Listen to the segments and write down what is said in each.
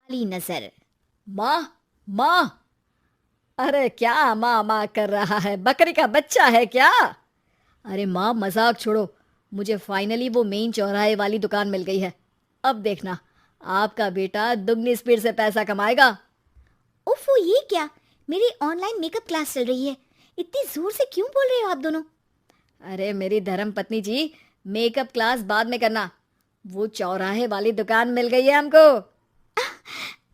काली नजर। माँ, माँ। अरे क्या माँ माँ कर रहा है? बकरी का बच्चा है क्या? अरे माँ, मजाक छोड़ो। मुझे फाइनली वो मेन चौराहे वाली दुकान मिल गई है। अब देखना, आपका बेटा दुगनी स्पीड से पैसा कमाएगा। उफ, ये क्या? मेरी ऑनलाइन मेकअप क्लास चल रही है। इतनी जोर से क्यों बोल रहे हो आप दोनों? अरे मेरी धर्म पत्नी जी, मेकअप क्लास बाद में करना। वो चौराहे वाली दुकान मिल गई है हमको।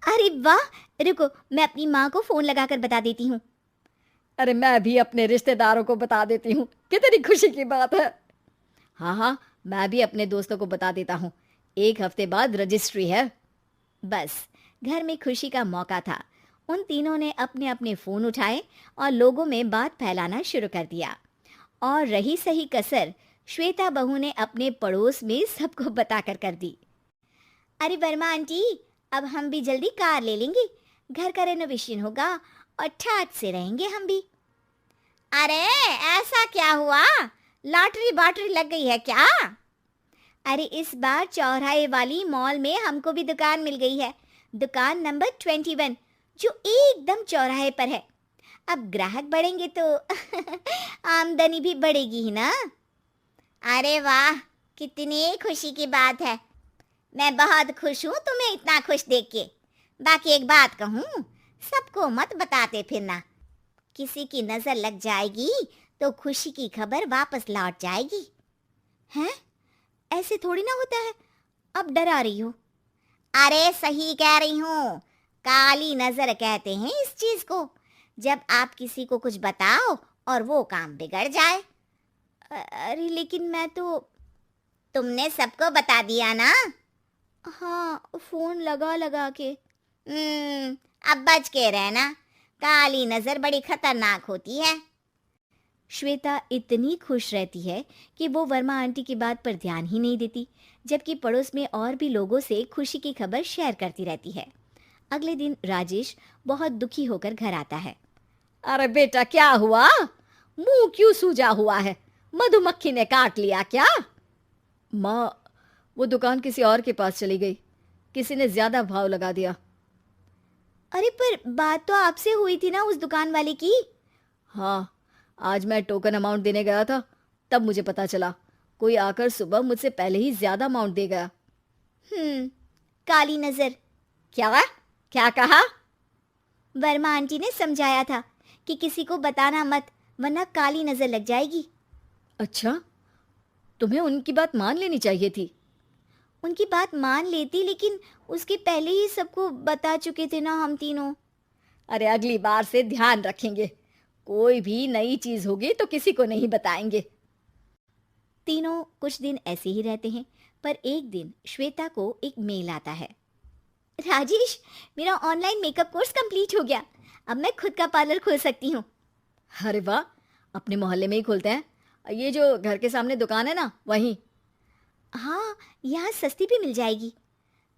अरे वाह! रुको, मैं अपनी माँ को फोन लगाकर बता देती हूँ। अरे मैं भी अपने रिश्तेदारों को बता देती हूँ, कितनी खुशी की बात है। हाँ हाँ, मैं भी अपने दोस्तों को बता देता हूँ। 1 हफ्ते बाद रजिस्ट्री है। बस, घर में खुशी का मौका था। उन तीनों ने अपने अपने फोन उठाए और लोगों में बात फैलाना शुरू कर दिया। और रही सही कसर, श्वेता बहू ने अपने पड़ोस में सबको बताकर कर दी। अरे वर्मा आंटी, अब हम भी जल्दी कार ले लेंगे। घर का रेनोवेशन होगा और ठाट से रहेंगे हम भी। अरे, ऐसा क्या हुआ? लॉटरी बाटरी लग गई है क्या? अरे, इस बार चौराहे वाली मॉल में हमको भी दुकान मिल गई है। दुकान नंबर 21, जो एकदम चौराहे पर है। अब ग्राहक बढ़ेंगे तो आमदनी भी बढ़ेगी ही ना। अरे वाह, कितनी खुशी की बात है। मैं बहुत खुश हूँ तुम्हें इतना खुश देख के। बाकी एक बात कहूँ, सबको मत बताते फिरना। किसी की नजर लग जाएगी तो खुशी की खबर वापस लौट जाएगी। हैं? ऐसे थोड़ी ना होता है। अब डरा रही हो? अरे सही कह रही हूँ। काली नजर कहते हैं इस चीज को, जब आप किसी को कुछ बताओ और वो काम बिगड़ जाए। अरे लेकिन मैं तो। तुमने सबको बता दिया ना? हाँ, फोन लगा लगा के। अब बच के रहना। काली नजर बड़ी खतरनाक होती है। श्वेता इतनी खुश रहती है कि वो वर्मा आंटी की बात पर ध्यान ही नहीं देती, जबकि पड़ोस में और भी लोगों से खुशी की खबर शेयर करती रहती है। अगले दिन राजेश बहुत दुखी होकर घर आता है। अरे बेटा, क्या हुआ? मुंह क्यों सूजा हुआ है? मधुमक्खी ने काट लिया क्या? माँ, वो दुकान किसी और के पास चली गई। किसी ने ज्यादा भाव लगा दिया। अरे पर बात तो आपसे हुई थी ना उस दुकान वाले की। हाँ, आज मैं टोकन अमाउंट देने गया था, तब मुझे पता चला। कोई आकर सुबह मुझसे पहले ही ज्यादा अमाउंट दे गया। काली नजर। क्या? क्या कहा? वर्मा आंटी ने समझाया था कि किसी को बताना मत, वरना काली नजर लग जाएगी। अच्छा, तुम्हें उनकी बात मान लेनी चाहिए थी। उनकी बात मान लेती, लेकिन उसके पहले ही सबको बता चुके थे ना हम तीनों। अरे अगली बार से ध्यान रखेंगे। कोई भी नई चीज होगी तो किसी को नहीं बताएंगे। तीनों कुछ दिन ऐसे ही रहते हैं, पर एक दिन श्वेता को एक मेल आता है। राजेश, मेरा ऑनलाइन मेकअप कोर्स कंप्लीट हो गया। अब मैं खुद का पार्लर खोल सकती हूँ। अरे वाह, अपने मोहल्ले में ही खोलते हैं। ये जो घर के सामने दुकान है ना, वहीं। हाँ, यहाँ सस्ती भी मिल जाएगी।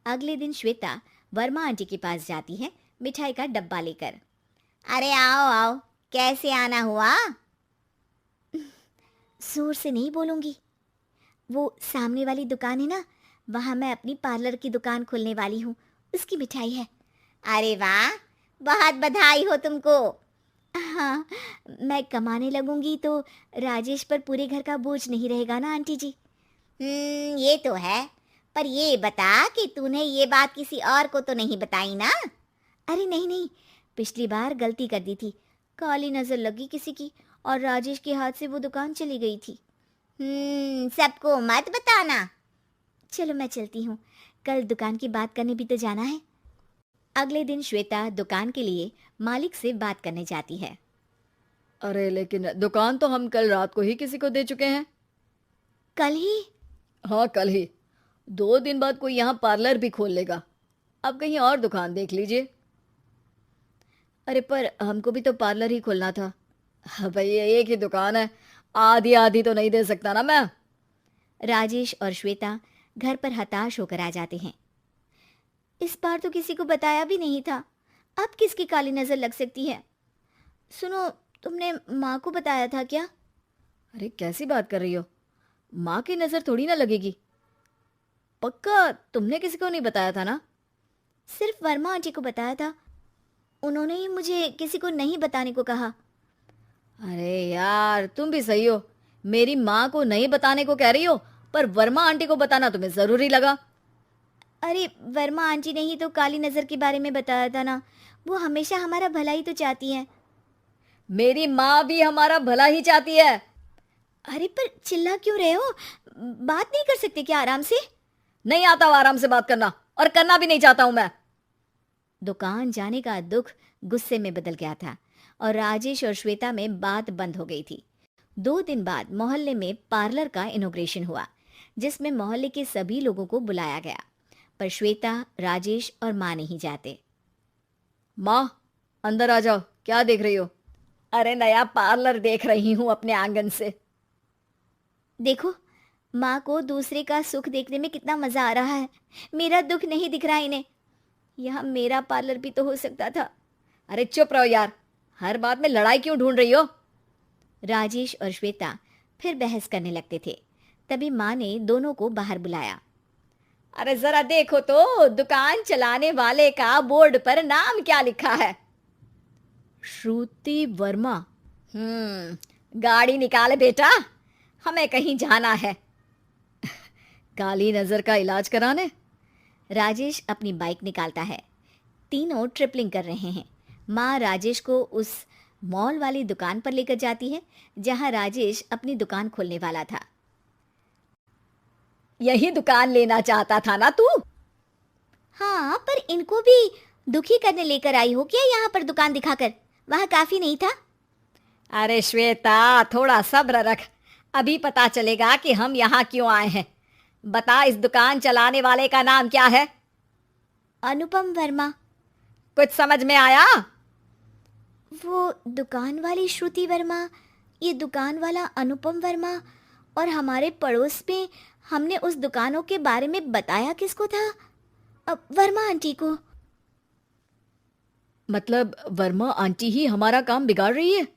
अगले दिन श्वेता वर्मा आंटी के पास जाती है, मिठाई का डब्बा लेकर। अरे आओ आओ, कैसे आना हुआ? जोर से नहीं बोलूंगी। वो सामने वाली दुकान है ना, वहां मैं अपनी पार्लर की दुकान खोलने वाली हूँ। उसकी मिठाई है। अरे वाह, बहुत बधाई हो तुमको। हाँ, मैं कमाने लगूंगी तो राजेश पर पूरे घर का बोझ नहीं रहेगा ना आंटी जी। ये तो है। पर ये बता कि तूने ये बात किसी और को तो नहीं बताई ना? अरे नहीं नहीं, पिछली बार गलती कर दी थी। काली नजर लगी किसी की और राजेश के हाथ से वो दुकान चली गई थी। सबको मत बताना। चलो मैं चलती हूँ, कल दुकान की बात करने भी तो जाना है। अगले दिन श्वेता दुकान के लिए मालिक से बात करने जाती है। अरे लेकिन दुकान तो हम कल रात को ही किसी को दे चुके हैं। कल ही? हाँ, कल ही। 2 दिन बाद कोई यहाँ पार्लर भी खोल लेगा। अब कहीं और दुकान देख लीजिए। अरे पर हमको भी तो पार्लर ही खोलना था। हाँ भाई, ये एक ही दुकान है, आधी आधी तो नहीं दे सकता ना मैं। राजेश और श्वेता घर पर हताश होकर आ जाते हैं। इस बार तो किसी को बताया भी नहीं था, अब किसकी काली नजर लग सकती है? सुनो, तुमने माँ को बताया था क्या? अरे कैसी बात कर रही हो? माँ की नज़र थोड़ी ना लगेगी। पक्का तुमने किसी को नहीं बताया था ना? सिर्फ वर्मा आंटी को बताया था, उन्होंने ही मुझे किसी को नहीं बताने को कहा। अरे यार, तुम भी सही हो। मेरी माँ को नहीं बताने को कह रही हो, पर वर्मा आंटी को बताना तुम्हें जरूरी लगा। अरे वर्मा आंटी ने ही तो काली नज़र के बारे में बताया था ना, वो हमेशा हमारा भला ही तो चाहती हैं। मेरी माँ भी हमारा भला ही चाहती है। अरे पर चिल्ला क्यों रहे हो, बात नहीं कर सकते क्या आराम से? नहीं आता आराम से बात करना, और करना भी नहीं चाहता हूं मैं। दुकान जाने का दुख गुस्से में बदल गया था और राजेश और श्वेता में बात बंद हो गई थी। 2 दिन बाद मोहल्ले में पार्लर का इनॉग्रेशन हुआ, जिसमें मोहल्ले के सभी लोगों को बुलाया गया, पर श्वेता, राजेश और माँ नहीं जाते। माँ, अंदर आ जाओ, क्या देख रही हो? अरे नया पार्लर देख रही हूँ अपने आंगन से। देखो, माँ को दूसरे का सुख देखने में कितना मजा आ रहा है, मेरा दुख नहीं दिख रहा इन्हें। यह मेरा पार्लर भी तो हो सकता था। अरे चुप रहो यार, हर बात में लड़ाई क्यों ढूंढ रही हो? राजेश और श्वेता फिर बहस करने लगते थे। तभी माँ ने दोनों को बाहर बुलाया। अरे जरा देखो तो, दुकान चलाने वाले का बोर्ड पर नाम क्या लिखा है? श्रुति वर्मा। गाड़ी निकाले बेटा, हमें कहीं जाना है। काली नजर का इलाज कराने? राजेश अपनी बाइक निकालता है। तीनों ट्रिपलिंग कर रहे हैं। माँ राजेश को उस मॉल वाली दुकान पर लेकर जाती है जहां राजेश अपनी दुकान खोलने वाला था। यही दुकान लेना चाहता था ना तू? हाँ, पर इनको भी दुखी करने लेकर आई हो क्या यहाँ पर दुकान दिखाकर? वहाँ काफी नहीं था? अरे श्वेता, थोड़ा सब्र रख, अभी पता चलेगा कि हम यहाँ क्यों आए हैं। बता, इस दुकान चलाने वाले का नाम क्या है? अनुपम वर्मा। कुछ समझ में आया? वो दुकान वाली श्रुति वर्मा, ये दुकान वाला अनुपम वर्मा, और हमारे पड़ोस में हमने उस दुकानों के बारे में बताया किसको था? वर्मा आंटी को। मतलब वर्मा आंटी ही हमारा काम बिगाड़ रही है?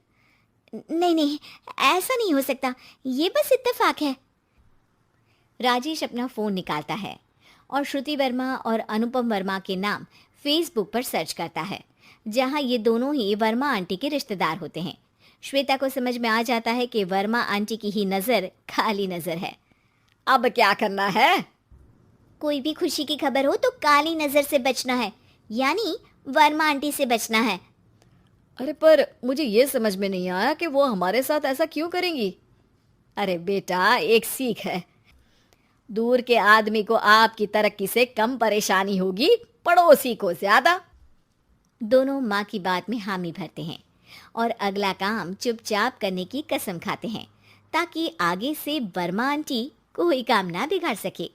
नहीं नहीं, ऐसा नहीं हो सकता, ये बस इत्तेफाक है। राजेश अपना फोन निकालता है और श्रुति वर्मा और अनुपम वर्मा के नाम फेसबुक पर सर्च करता है, जहां ये दोनों ही वर्मा आंटी के रिश्तेदार होते हैं। श्वेता को समझ में आ जाता है कि वर्मा आंटी की ही नज़र काली नज़र है। अब क्या करना है? कोई भी खुशी की खबर हो तो काली नज़र से बचना है, यानी वर्मा आंटी से बचना है। अरे पर मुझे ये समझ में नहीं आया कि वो हमारे साथ ऐसा क्यों करेंगी। अरे बेटा, एक सीख है, दूर के आदमी को आपकी तरक्की से कम परेशानी होगी, पड़ोसी को ज्यादा। दोनों माँ की बात में हामी भरते हैं और अगला काम चुपचाप करने की कसम खाते हैं, ताकि आगे से वर्मा आंटी कोई काम ना बिगाड़ सके।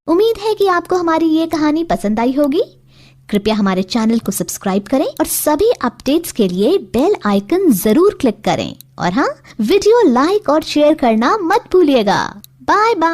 उम्मीद है कि आपको हमारी ये कहानी पसंद आई होगी। कृपया हमारे चैनल को सब्सक्राइब करें और सभी अपडेट्स के लिए बेल आइकन जरूर क्लिक करें। और हाँ, वीडियो लाइक और शेयर करना मत भूलिएगा। Bye bye.